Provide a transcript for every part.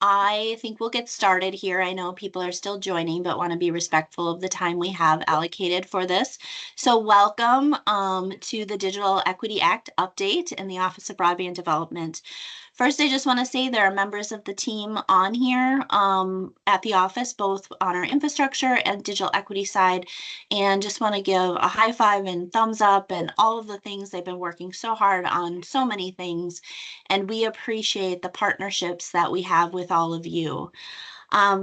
I think we'll get started here. I know people are still joining, but want to be respectful of the time we have allocated for this. So welcome to the Digital Equity Act update in the Office of Broadband Development. First, I just want to say there are members of the team on here at the office, both on our infrastructure and digital equity side, and just want to give a high five and thumbs up and all of the things they've been working so hard on, so many things, and we appreciate the partnerships that we have with all of you.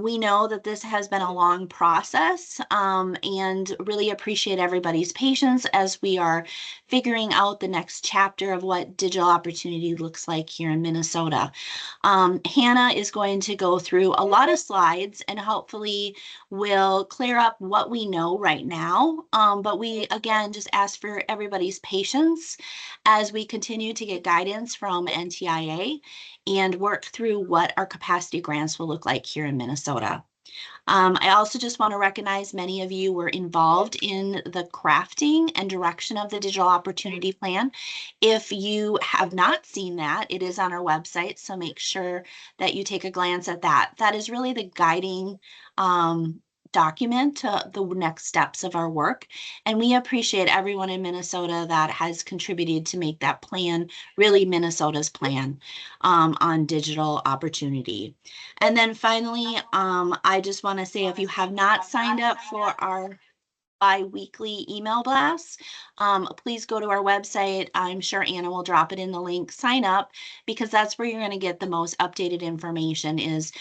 We know that this has been a long process and really appreciate everybody's patience as we are figuring out the next chapter of what digital opportunity looks like here in Minnesota. Hannah is going to go through a lot of slides and hopefully will clear up what we know right now. But we, again, just ask for everybody's patience as we continue to get guidance from NTIA and work through what our capacity grants will look like here in Minnesota. I also just want to recognize many of you were involved in the crafting and direction of the Digital Opportunity Plan. If you have not seen that, it is on our website, so make sure that you take a glance at that. That is really the guiding document to the next steps of our work. And we appreciate everyone in Minnesota that has contributed to make that plan really Minnesota's plan on digital opportunity. And then finally, I just want to say if you have not signed up for our bi-weekly email blasts, please go to our website. I'm sure Anna will drop it in the link. Sign up because that's where you're going to get the most updated information is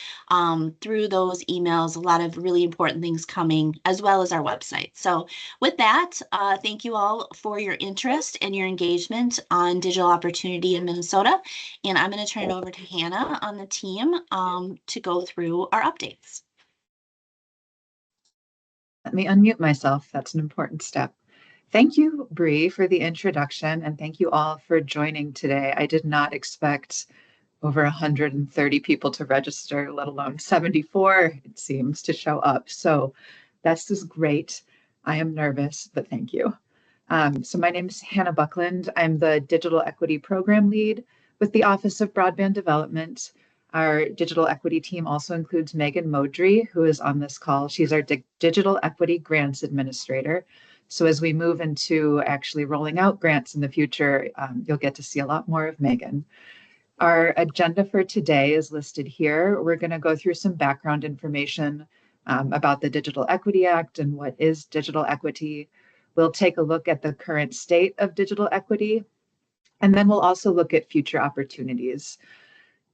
through those emails, a lot of really important things coming as well as our website. So with that, thank you all for your interest and your engagement on digital opportunity in Minnesota. And I'm going to turn it over to Hannah on the team to go through our updates. Let me unmute myself. That's an important step. Thank you, Bree, for the introduction, and thank you all for joining today. I did not expect over 130 people to register, let alone 74, it seems, to show up. So that's just great. I am nervous, but thank you. So my name is Hannah Buckland. I'm the Digital Equity Program Lead with the Office of Broadband Development. Our digital equity team also includes Megan Modry, who is on this call. She's our Digital Equity Grants Administrator. So as we move into actually rolling out grants in the future, you'll get to see a lot more of Megan. Our agenda for today is listed here. We're going to go through some background information about the Digital Equity Act and what is digital equity. We'll take a look at the current state of digital equity, and then we'll also look at future opportunities.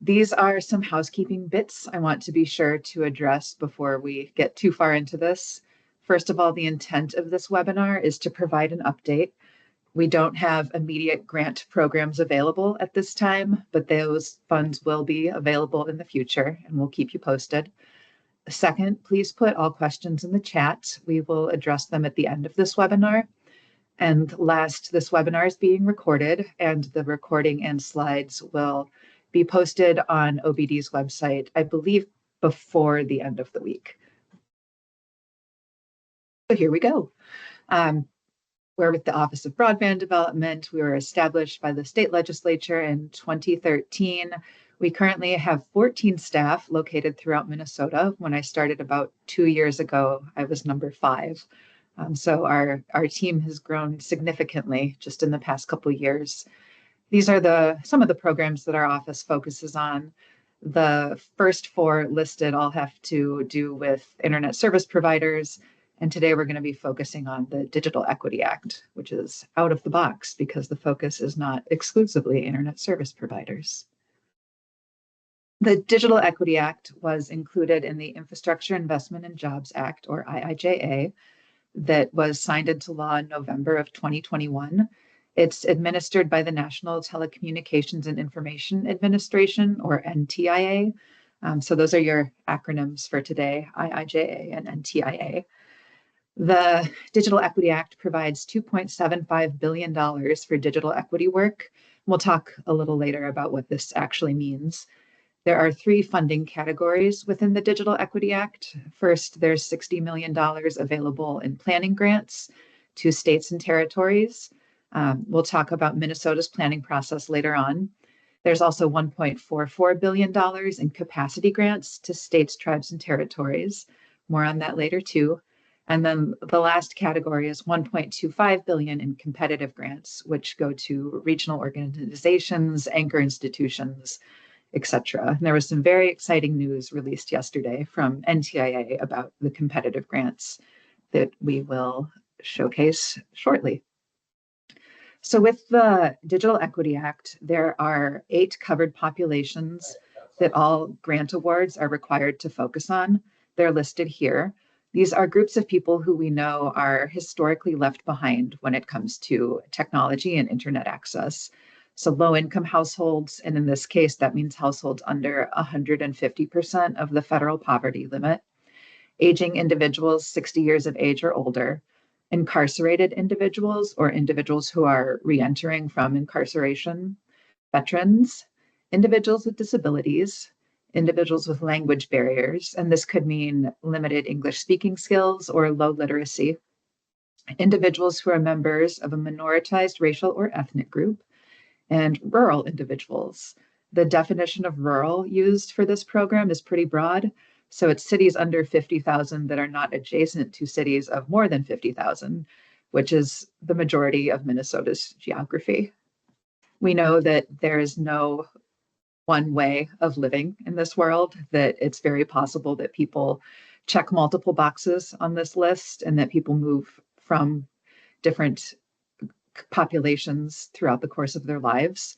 These are some housekeeping bits I want to be sure to address before we get too far into this. First of all, the intent of this webinar is to provide an update. We don't have immediate grant programs available at this time, but those funds will be available in the future, and we'll keep you posted. Second, please put all questions in the chat. We will address them at the end of this webinar. And last, this webinar is being recorded, and the recording and slides will be posted on OBD's website, I believe, before the end of the week. So here we go. We're with the Office of Broadband Development. We were established by the state legislature in 2013. We currently have 14 staff located throughout Minnesota. When I started about 2 years ago, I was number 5. So our team has grown significantly just in the past couple of years. These are some of the programs that our office focuses on. The first 4 listed all have to do with internet service providers. And today we're going to be focusing on the Digital Equity Act, which is out of the box because the focus is not exclusively internet service providers. The Digital Equity Act was included in the Infrastructure Investment and Jobs Act, or IIJA, that was signed into law in November of 2021. It's administered by the National Telecommunications and Information Administration, or NTIA. So those are your acronyms for today, IIJA and NTIA. The Digital Equity Act provides $2.75 billion for digital equity work. We'll talk a little later about what this actually means. There are 3 funding categories within the Digital Equity Act. First, there's $60 million available in planning grants to states and territories. We'll talk about Minnesota's planning process later on. There's also $1.44 billion in capacity grants to states, tribes, and territories. More on that later too. And then the last category is 1.25 billion in competitive grants, which go to regional organizations, anchor institutions, etc. And there was some very exciting news released yesterday from NTIA about the competitive grants that we will showcase shortly. So with the Digital Equity Act, there are 8 covered populations that all grant awards are required to focus on. They're listed here. These are groups of people who we know are historically left behind when it comes to technology and internet access. So low-income households, and in this case, that means households under 150% of the federal poverty limit, aging individuals 60 years of age or older, incarcerated individuals or individuals who are re-entering from incarceration, veterans, individuals with disabilities, individuals with language barriers, and this could mean limited English speaking skills or low literacy, individuals who are members of a minoritized racial or ethnic group, and rural individuals. The definition of rural used for this program is pretty broad. So it's cities under 50,000 that are not adjacent to cities of more than 50,000, which is the majority of Minnesota's geography. We know that there is no one way of living in this world, that it's very possible that people check multiple boxes on this list and that people move from different populations throughout the course of their lives.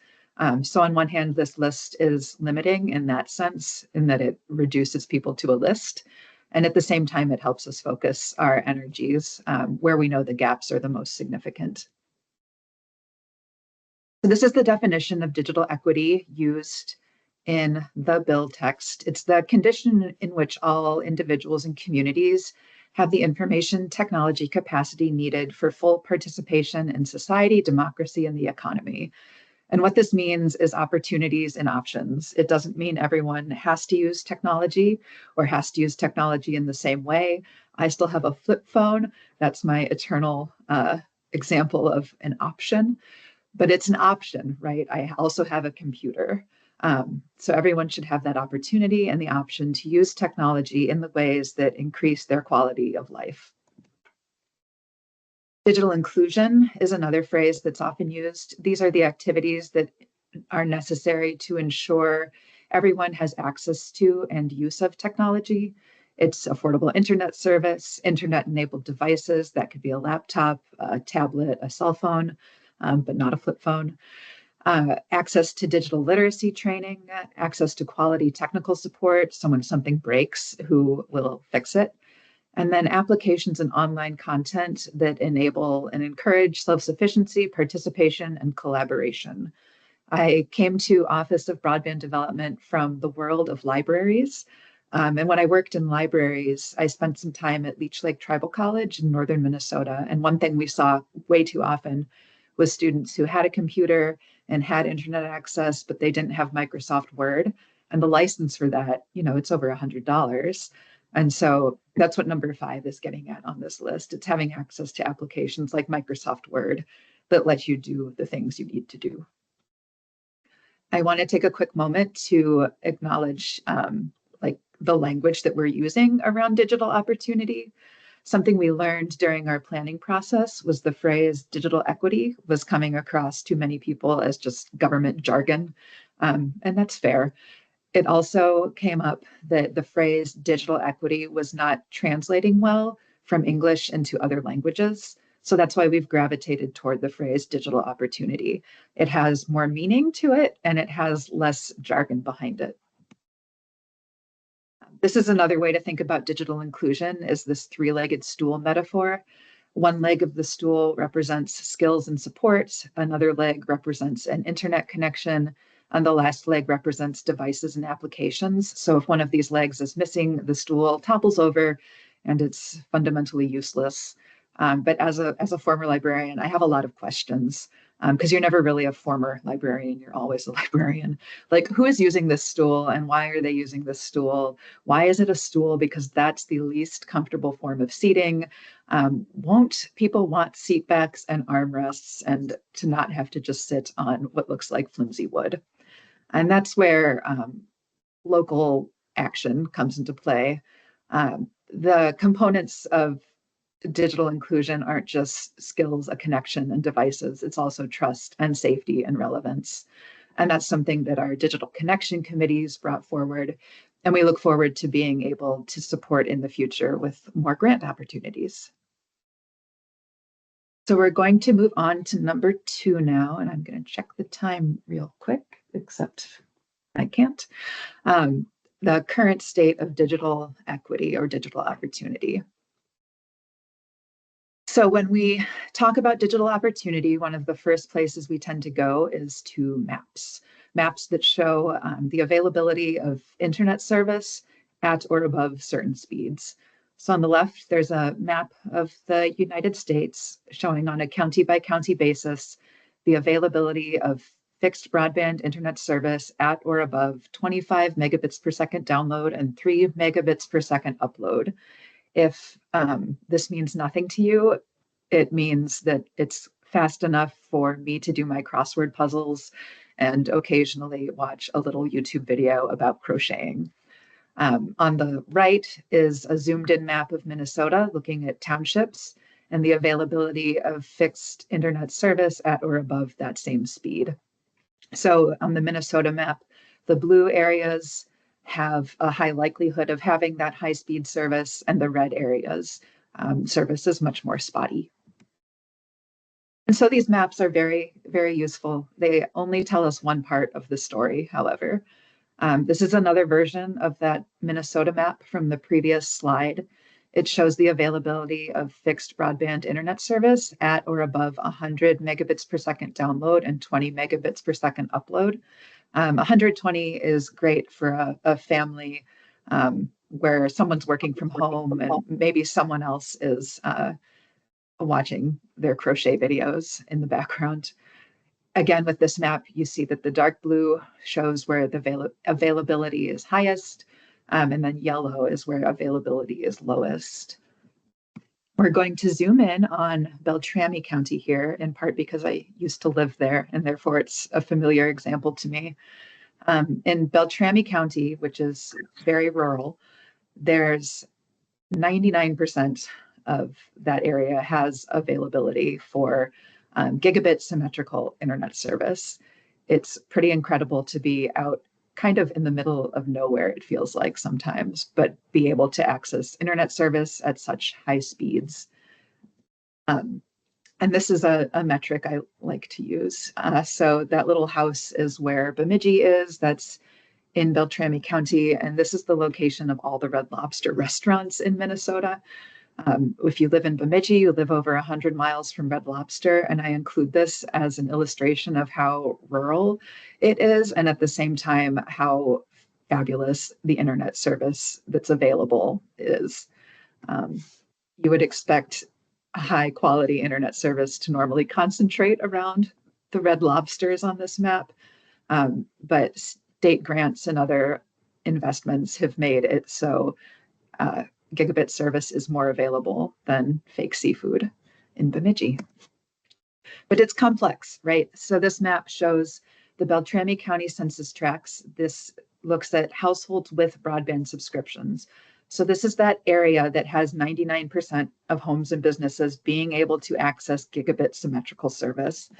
So on one hand, this list is limiting in that sense, in that it reduces people to a list. And at the same time, it helps us focus our energies where we know the gaps are the most significant. So this is the definition of digital equity used in the bill text. It's the condition in which all individuals and communities have the information technology capacity needed for full participation in society, democracy, and the economy. And what this means is opportunities and options. It doesn't mean everyone has to use technology or has to use technology in the same way. I still have a flip phone. That's my eternal example of an option, but it's an option, right? I also have a computer. So everyone should have that opportunity and the option to use technology in the ways that increase their quality of life. Digital inclusion is another phrase that's often used. These are the activities that are necessary to ensure everyone has access to and use of technology. It's affordable internet service, internet-enabled devices. That could be a laptop, a tablet, a cell phone, but not a flip phone. Access to digital literacy training, access to quality technical support, so when something breaks, who will fix it? And then applications and online content that enable and encourage self-sufficiency, participation, and collaboration. I came to Office of Broadband Development from the world of libraries. And when I worked in libraries, I spent some time at Leech Lake Tribal College in northern Minnesota. And one thing we saw way too often was students who had a computer and had internet access, but they didn't have Microsoft Word. And the license for that, it's over $100. And so that's what number 5 is getting at on this list. It's having access to applications like Microsoft Word that let you do the things you need to do. I want to take a quick moment to acknowledge the language that we're using around digital opportunity. Something we learned during our planning process was the phrase digital equity was coming across to many people as just government jargon, and that's fair. It also came up that the phrase digital equity was not translating well from English into other languages. So that's why we've gravitated toward the phrase digital opportunity. It has more meaning to it and it has less jargon behind it. This is another way to think about digital inclusion, is this 3-legged stool metaphor. One leg of the stool represents skills and support. Another leg represents an internet connection. And the last leg represents devices and applications. So if one of these legs is missing, the stool topples over and it's fundamentally useless. But as a former librarian, I have a lot of questions because you're never really a former librarian, you're always a librarian. Like, who is using this stool and why are they using this stool? Why is it a stool? Because that's the least comfortable form of seating. Won't people want seat backs and armrests and to not have to just sit on what looks like flimsy wood? And that's where local action comes into play. The components of digital inclusion aren't just skills, a connection, and devices. It's also trust and safety and relevance. And that's something that our digital connection committees brought forward. And we look forward to being able to support in the future with more grant opportunities. So we're going to move on to number 2 now, and I'm going to check the time real quick, except I can't. The current state of digital equity or digital opportunity. So when we talk about digital opportunity, one of the first places we tend to go is to maps. Maps that show the availability of internet service at or above certain speeds. So on the left, there's a map of the United States showing on a county by county basis the availability of fixed broadband internet service at or above 25 megabits per second download and 3 megabits per second upload. If this means nothing to you, it means that it's fast enough for me to do my crossword puzzles and occasionally watch a little YouTube video about crocheting. On the right is a zoomed in map of Minnesota looking at townships and the availability of fixed internet service at or above that same speed. So on the Minnesota map, the blue areas have a high likelihood of having that high speed service, and the red areas service is much more spotty. And so these maps are very, very useful. They only tell us one part of the story, however. This is another version of that Minnesota map from the previous slide. It shows the availability of fixed broadband internet service at or above 100 megabits per second download and 20 megabits per second upload. 120 is great for a family where someone's working from home and maybe someone else is watching their crochet videos in the background. Again, with this map, you see that the dark blue shows where the availability is highest, and then yellow is where availability is lowest. We're going to zoom in on Beltrami County here, in part because I used to live there, and therefore it's a familiar example to me. In Beltrami County, which is very rural, there's 99% of that area has availability for gigabit symmetrical internet service. It's pretty incredible to be out kind of in the middle of nowhere, it feels like sometimes, but be able to access internet service at such high speeds. And this is a metric I like to use. So that little house is where Bemidji is. That's in Beltrami County, and this is the location of all the Red Lobster restaurants in Minnesota. If you live in Bemidji, you live over 100 miles from Red Lobster, and I include this as an illustration of how rural it is, and at the same time, how fabulous the internet service that's available is. You would expect a high quality internet service to normally concentrate around the Red Lobsters on this map, but state grants and other investments have made it so gigabit service is more available than fake seafood in Bemidji. But it's complex, right? So this map shows the Beltrami County census tracts. This looks at households with broadband subscriptions. So this is that area that has 99% of homes and businesses being able to access gigabit symmetrical service.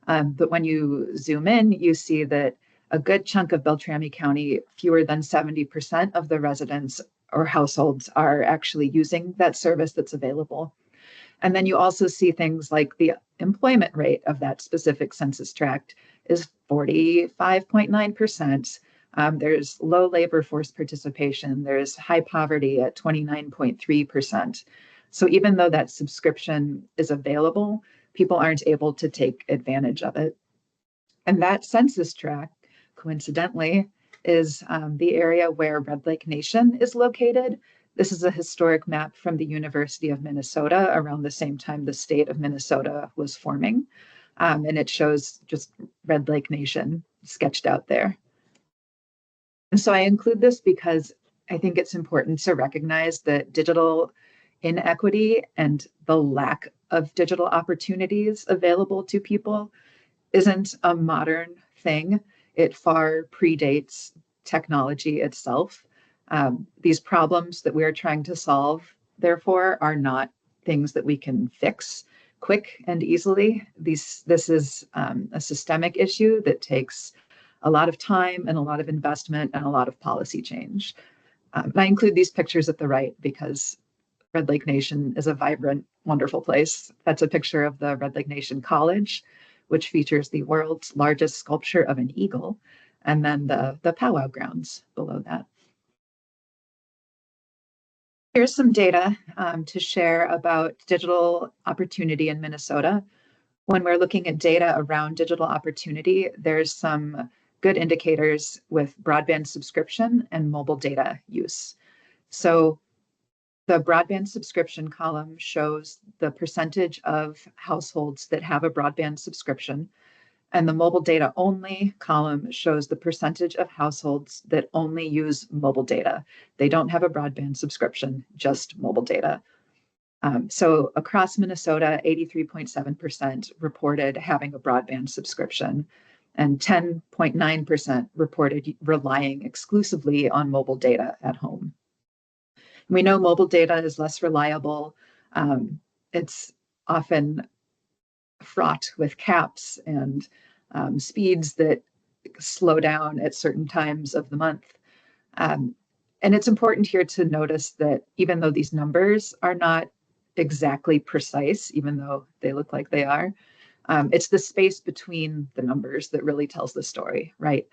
But when you zoom in, you see that a good chunk of Beltrami County, fewer than 70% of the residents or households are actually using that service that's available. And then you also see things like the employment rate of that specific census tract is 45.9%. There's low labor force participation. There's high poverty at 29.3%. So even though that subscription is available, people aren't able to take advantage of it. And that census tract, coincidentally, is the area where Red Lake Nation is located. This is a historic map from the University of Minnesota around the same time the state of Minnesota was forming. And it shows just Red Lake Nation sketched out there. And so I include this because I think it's important to recognize that digital inequity and the lack of digital opportunities available to people isn't a modern thing. It far predates technology itself. These problems that we are trying to solve, therefore, are not things that we can fix quick and easily. This is a systemic issue that takes a lot of time and a lot of investment and a lot of policy change. I include these pictures at the right because Red Lake Nation is a vibrant, wonderful place. That's a picture of the Red Lake Nation College, which features the world's largest sculpture of an eagle, and then the powwow grounds below that. Here's some data to share about digital opportunity in Minnesota. When we're looking at data around digital opportunity, there's some good indicators with broadband subscription and mobile data use. So the broadband subscription column shows the percentage of households that have a broadband subscription, and the mobile data only column shows the percentage of households that only use mobile data. They don't have a broadband subscription, just mobile data. So across Minnesota, 83.7% reported having a broadband subscription, and 10.9% reported relying exclusively on mobile data at home. We know mobile data is less reliable. It's often fraught with caps and speeds that slow down at certain times of the month. And it's important here to notice that even though these numbers are not exactly precise, even though they look like they are, it's the space between the numbers that really tells the story, right?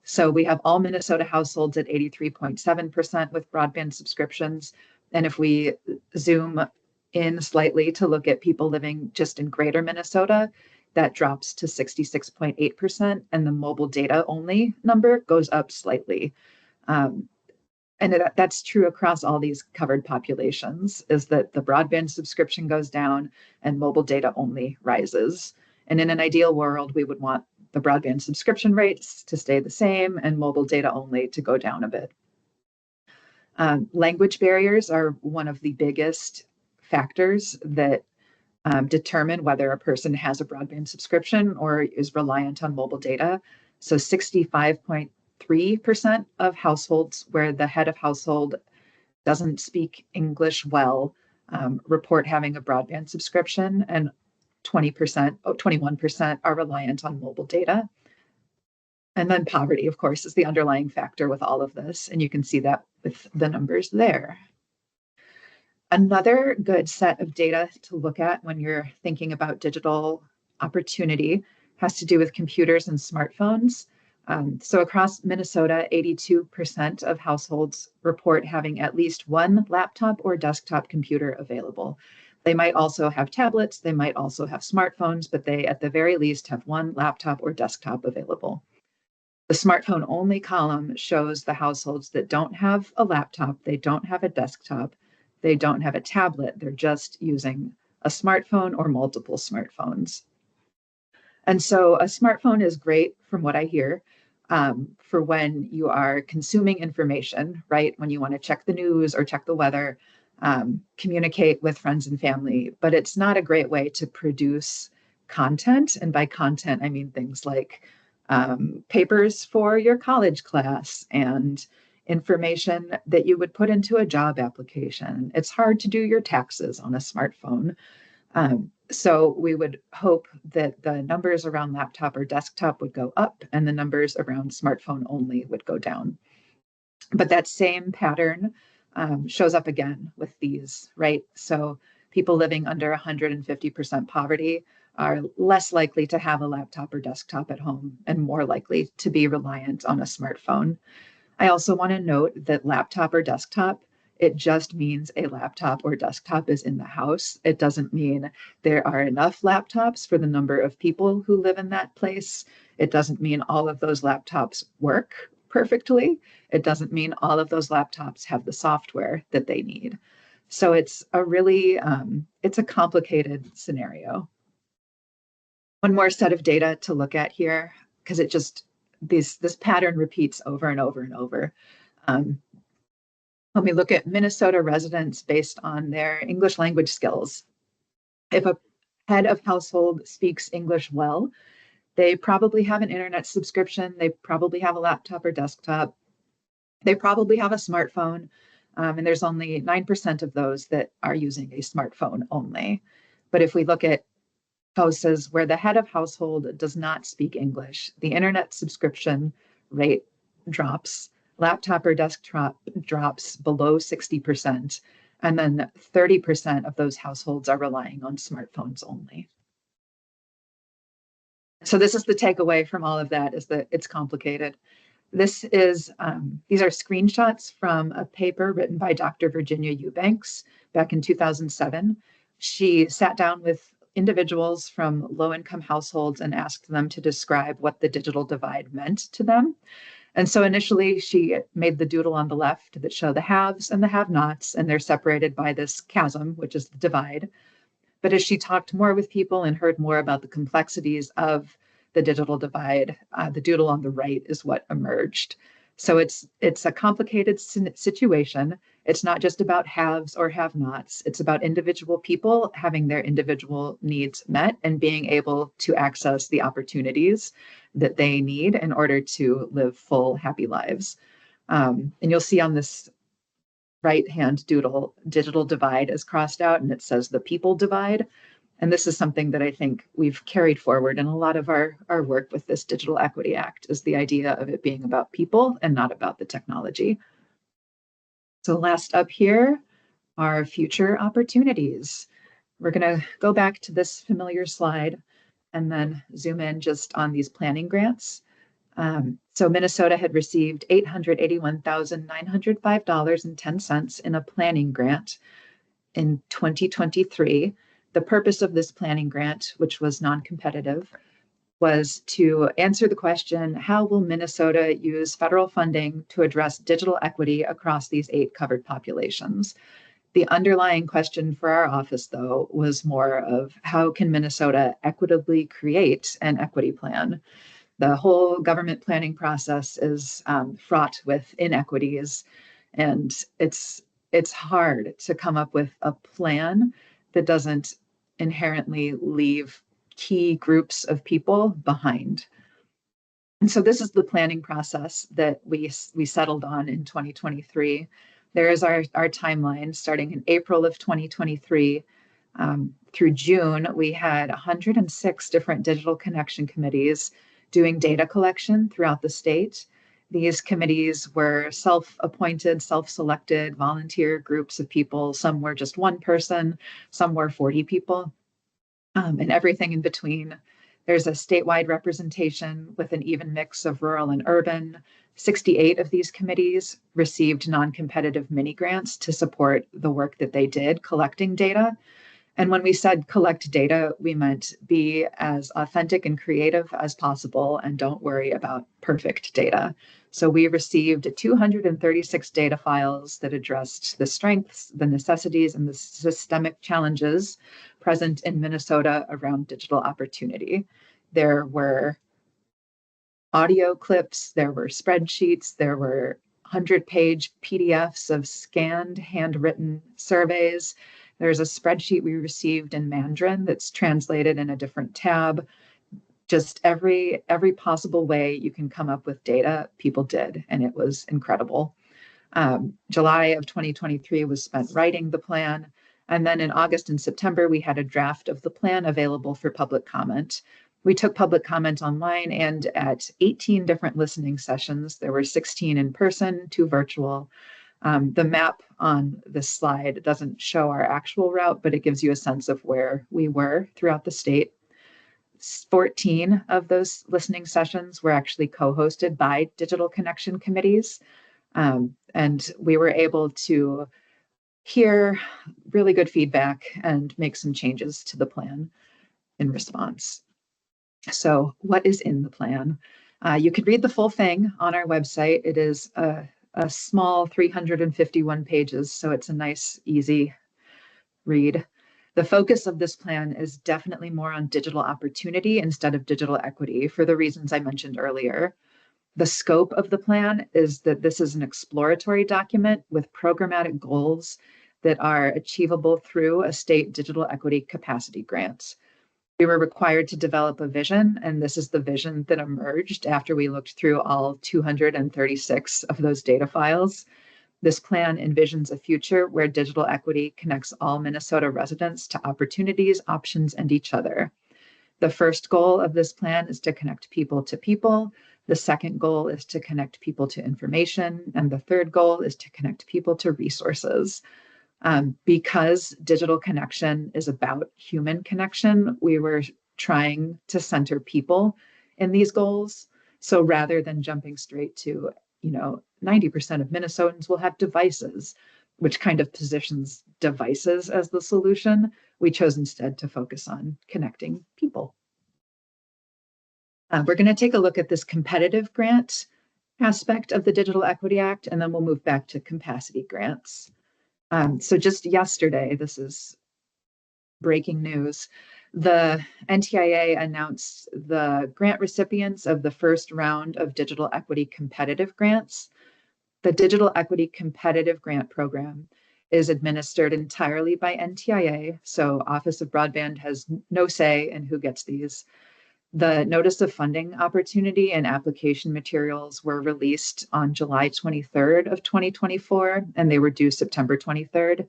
So we have all Minnesota households at 83.7% with broadband subscriptions. And if we zoom in slightly to look at people living just in greater Minnesota, that drops to 66.8%, and the mobile data only number goes up slightly. And that's true across all these covered populations, is that the broadband subscription goes down and mobile data only rises. And in an ideal world, we would want the broadband subscription rates to stay the same and mobile data only to go down a bit. Language barriers are one of the biggest factors that determine whether a person has a broadband subscription or is reliant on mobile data. So 65.3% of households where the head of household doesn't speak English well report having a broadband subscription, and 21% are reliant on mobile data. And then poverty, of course, is the underlying factor with all of this, and you can see that with the numbers there. Another good set of data to look at when you're thinking about digital opportunity has to do with computers and smartphones. So across Minnesota, 82% of households report having at least one laptop or desktop computer available. They might also have tablets, they might also have smartphones, but they at the very least have one laptop or desktop available. The smartphone only column shows the households that don't have a laptop, they don't have a desktop, they don't have a tablet, they're just using a smartphone or multiple smartphones. And so a smartphone is great, from what I hear, for when you are consuming information, right? When you want to check the news or check the weather, communicate with friends and family, but it's not a great way to produce content. And by content, I mean things like papers for your college class and information that you would put into a job application. It's hard to do your taxes on a smartphone. So we would hope that the numbers around laptop or desktop would go up and the numbers around smartphone only would go down. But that same pattern shows up again with these, right? So people living under 150% poverty are less likely to have a laptop or desktop at home and more likely to be reliant on a smartphone. I also want to note that laptop or desktop, it just means a laptop or desktop is in the house. It doesn't mean there are enough laptops for the number of people who live in that place. It doesn't mean all of those laptops work perfectly. It doesn't mean all of those laptops have the software that they need. So it's a really, it's a complicated scenario. One more set of data to look at here, because it just, this pattern repeats over and over and over. When we look at Minnesota residents based on their English language skills, if a head of household speaks English well, They probably have an internet subscription. They probably have a laptop or desktop. They probably have a smartphone. And there's only 9% of those that are using a smartphone only. But if we look at houses where the head of household does not speak English, the internet subscription rate drops, laptop or desktop drops below 60%, and then 30% of those households are relying on smartphones only. So this is the takeaway from all of that, is that it's complicated. These are screenshots from a paper written by Dr. Virginia Eubanks back in 2007. She sat down with individuals from low-income households and asked them to describe what the digital divide meant to them. And so initially she made the doodle on the left that show the haves and the have-nots, and they're separated by this chasm, which is the divide. But as she talked more with people and heard more about the complexities of the digital divide, the doodle on the right is what emerged. So it's a complicated situation. It's not just about haves or have-nots. It's about individual people having their individual needs met and being able to access the opportunities that they need in order to live full, happy lives. And you'll see on this right-hand doodle, digital divide is crossed out, and it says the people divide. And this is something that I think we've carried forward in a lot of our work with this Digital Equity Act, is the idea of it being about people and not about the technology. So last up here are future opportunities. We're going to go back to this familiar slide and then zoom in just on these planning grants. So Minnesota had received $881,905.10 in a planning grant in 2023. The purpose of this planning grant, which was non-competitive, was to answer the question, how will Minnesota use federal funding to address digital equity across these 8 covered populations? The underlying question for our office, though, was more of how can Minnesota equitably create an equity plan? The whole government planning process is fraught with inequities, and it's hard to come up with a plan that doesn't inherently leave key groups of people behind. And so this is the planning process that we settled on in 2023. There is our timeline starting in April of 2023. Through June, we had 106 different digital connection committees doing data collection throughout the state. These committees were self-appointed, self-selected, volunteer groups of people. Some were just one person, some were 40 people, and everything in between. There's a statewide representation with an even mix of rural and urban. 68 of these committees received non-competitive mini grants to support the work that they did collecting data. And when we said collect data, we meant be as authentic and creative as possible and don't worry about perfect data. So we received 236 data files that addressed the strengths, the necessities, and the systemic challenges present in Minnesota around digital opportunity. There were audio clips, there were spreadsheets, there were 100-page PDFs of scanned, handwritten surveys. There's a spreadsheet we received in Mandarin that's translated in a different tab. Just every possible way you can come up with data, people did, and it was incredible. July of 2023 was spent writing the plan. And then in August and September, we had a draft of the plan available for public comment. We took public comment online and at 18 different listening sessions. There were 16 in person, 2 virtual. The map on this slide doesn't show our actual route, but it gives you a sense of where we were throughout the state. 14 of those listening sessions were actually co-hosted by digital connection committees. And we were able to hear really good feedback and make some changes to the plan in response. So what is in the plan? You can read the full thing on our website. It is a small 351 pages, so it's a nice, easy read. The focus of this plan is definitely more on digital opportunity instead of digital equity for the reasons I mentioned earlier. The scope of the plan is that this is an exploratory document with programmatic goals that are achievable through a state digital equity capacity grant. We were required to develop a vision, and this is the vision that emerged after we looked through all 236 of those data files. This plan envisions a future where digital equity connects all Minnesota residents to opportunities, options, and each other. The first goal of this plan is to connect people to people. The second goal is to connect people to information. And the third goal is to connect people to resources. Because digital connection is about human connection, we were trying to center people in these goals. So rather than jumping straight to, 90% of Minnesotans will have devices, which kind of positions devices as the solution, we chose instead to focus on connecting people. We're going to take a look at this competitive grant aspect of the Digital Equity Act, and then we'll move back to capacity grants. So just yesterday, this is breaking news, the NTIA announced the grant recipients of the first round of digital equity competitive grants. The Digital Equity Competitive Grant Program is administered entirely by NTIA, so Office of Broadband has no say in who gets these. The notice of funding opportunity and application materials were released on July 23rd of 2024, and they were due September 23rd.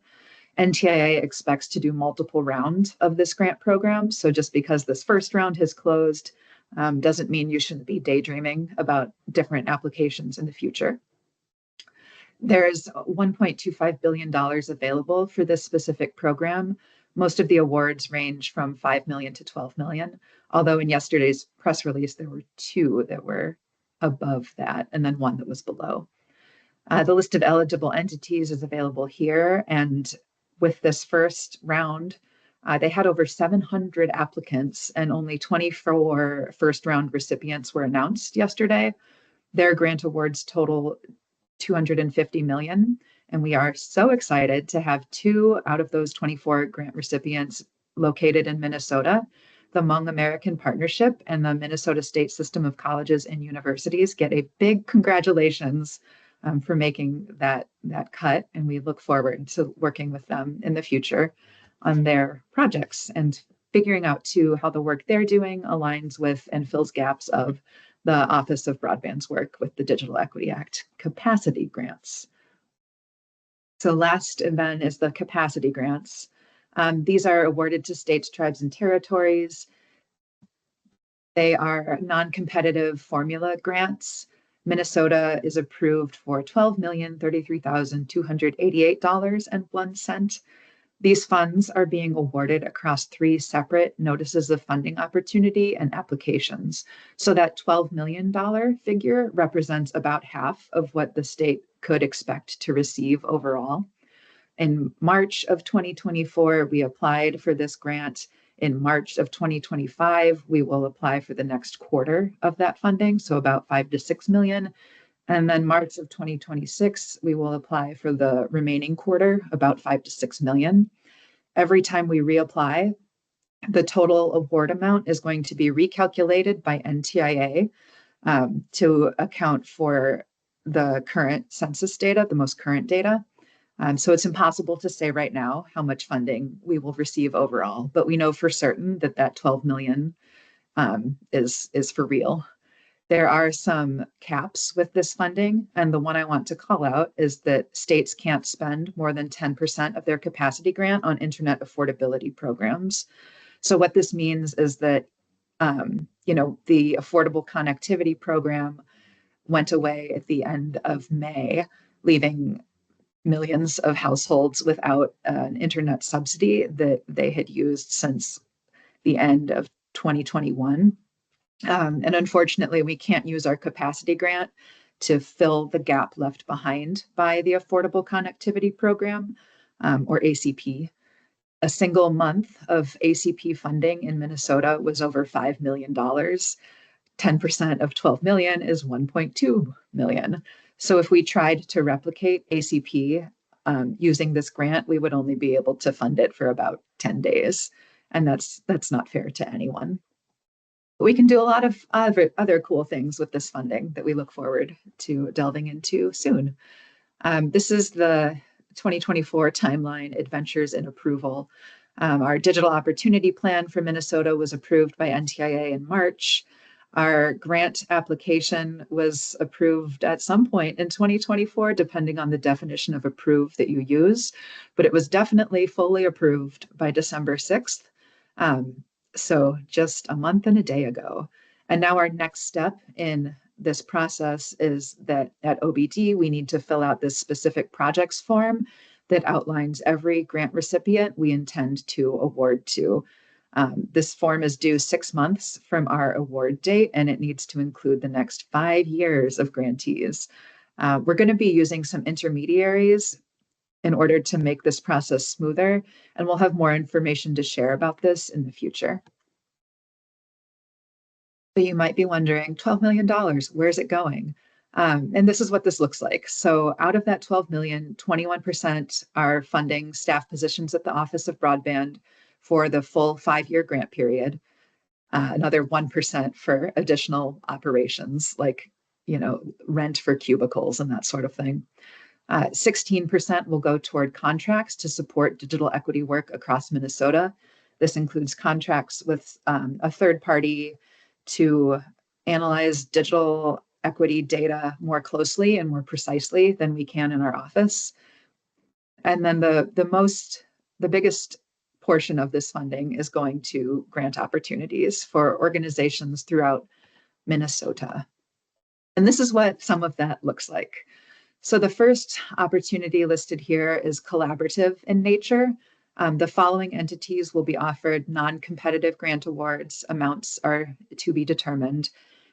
NTIA expects to do multiple rounds of this grant program. So just because this first round has closed doesn't mean you shouldn't be daydreaming about different applications in the future. There's $1.25 billion available for this specific program. Most of the awards range from $5 million to $12 million, although in yesterday's press release, there were 2 that were above that and then 1 that was below. The list of eligible entities is available here. And with this first round, they had over 700 applicants and only 24 first round recipients were announced yesterday. Their grant awards total $250 million. And we are so excited to have 2 out of those 24 grant recipients located in Minnesota. The Hmong American Partnership and the Minnesota State System of Colleges and Universities get a big congratulations for making that cut. And we look forward to working with them in the future on their projects and figuring out too how the work they're doing aligns with and fills gaps of the Office of Broadband's work with the Digital Equity Act capacity grants. So last then is the capacity grants. These are awarded to states, tribes, and territories. They are non-competitive formula grants. Minnesota is approved for $12,033,288.01. These funds are being awarded across 3 separate notices of funding opportunity and applications. So that $12 million figure represents about half of what the state could expect to receive overall. In March of 2024, we applied for this grant. In March of 2025, we will apply for the next quarter of that funding, so about 5 to 6 million. And then March of 2026, we will apply for the remaining quarter, about 5 to 6 million. Every time we reapply, the total award amount is going to be recalculated by NTIA to account for the current census data, the most current data. So it's impossible to say right now how much funding we will receive overall, but we know for certain that that 12 million is for real. There are some caps with this funding, and the one I want to call out is that states can't spend more than 10% of their capacity grant on internet affordability programs. So what this means is that, the Affordable Connectivity Program went away at the end of May, leaving millions of households without an internet subsidy that they had used since the end of 2021. And unfortunately, we can't use our capacity grant to fill the gap left behind by the Affordable Connectivity Program, or ACP. A single month of ACP funding in Minnesota was over $5 million. 10% of 12 million is 1.2 million. So if we tried to replicate ACP using this grant, we would only be able to fund it for about 10 days. And that's not fair to anyone. But we can do a lot of other cool things with this funding that we look forward to delving into soon. This is the 2024 timeline, Adventures in Approval. Our digital opportunity plan for Minnesota was approved by NTIA in March. Our grant application was approved at some point in 2024, depending on the definition of approved that you use, but it was definitely fully approved by December 6th. So just a month and a day ago. And now our next step in this process is that at OBD, we need to fill out this specific projects form that outlines every grant recipient we intend to award to. This form is due 6 months from our award date, and it needs to include the next 5 years of grantees. We're going to be using some intermediaries in order to make this process smoother, and we'll have more information to share about this in the future. So you might be wondering, $12 million, where's it going? And this is what this looks like. So out of that 12 million, 21% are funding staff positions at the Office of Broadband for the full 5-year grant period. Another 1% for additional operations like, rent for cubicles and that sort of thing. 16% will go toward contracts to support digital equity work across Minnesota. This includes contracts with a third party to analyze digital equity data more closely and more precisely than we can in our office. And then the biggest portion of this funding is going to grant opportunities for organizations throughout Minnesota. And this is what some of that looks like. So the first opportunity listed here is collaborative in nature. The following entities will be offered non-competitive grant awards. Amounts are to be determined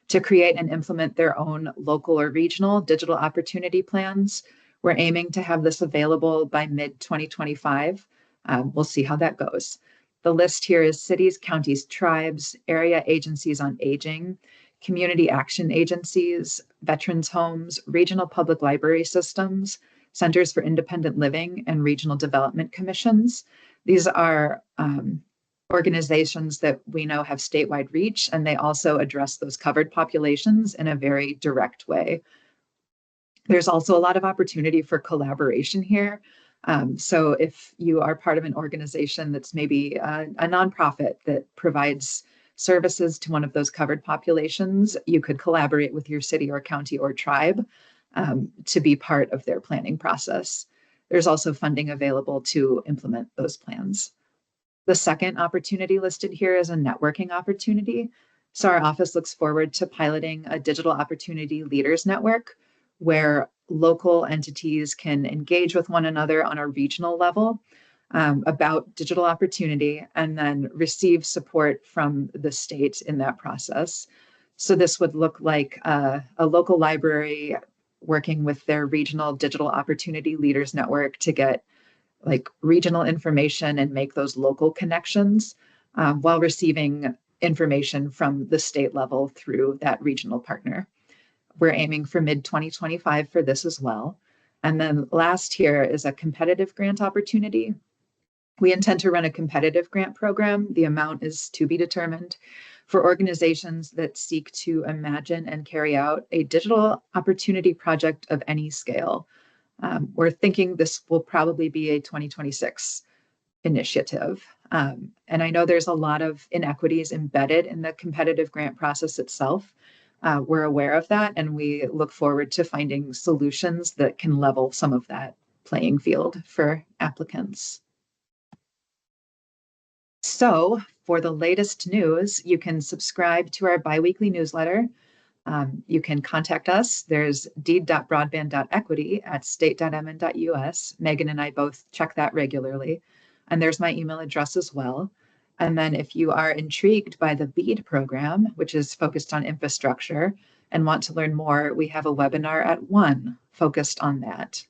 to create and implement their own local or regional digital opportunity plans. We're aiming to have this available by mid-2025. We'll see how that goes. The list here is cities, counties, tribes, area agencies on aging, community action agencies, veterans homes, regional public library systems, centers for independent living, and regional development commissions. These are organizations that we know have statewide reach, and they also address those covered populations in a very direct way. There's also a lot of opportunity for collaboration here. So if you are part of an organization that's maybe a nonprofit that provides services to one of those covered populations, you could collaborate with your city or county or tribe to be part of their planning process. There's also funding available to implement those plans. The second opportunity listed here is a networking opportunity. So our office looks forward to piloting a digital opportunity leaders network where local entities can engage with one another on a regional level about digital opportunity and then receive support from the state in that process. So this would look like a local library working with their regional digital opportunity leaders network to get like regional information and make those local connections while receiving information from the state level through that regional partner. We're aiming for mid-2025 for this as well. And then last here is a competitive grant opportunity. We intend to run a competitive grant program. The amount is to be determined for organizations that seek to imagine and carry out a digital opportunity project of any scale. We're thinking this will probably be a 2026 initiative. And I know there's a lot of inequities embedded in the competitive grant process itself. We're aware of that, and we look forward to finding solutions that can level some of that playing field for applicants. So for the latest news, you can subscribe to our biweekly newsletter. You can contact us. There's deed.broadband.equity@state.mn.us. Megan and I both check that regularly. And there's my email address as well. And then if you are intrigued by the BEAD program, which is focused on infrastructure, and want to learn more, we have a webinar at 1 focused on that.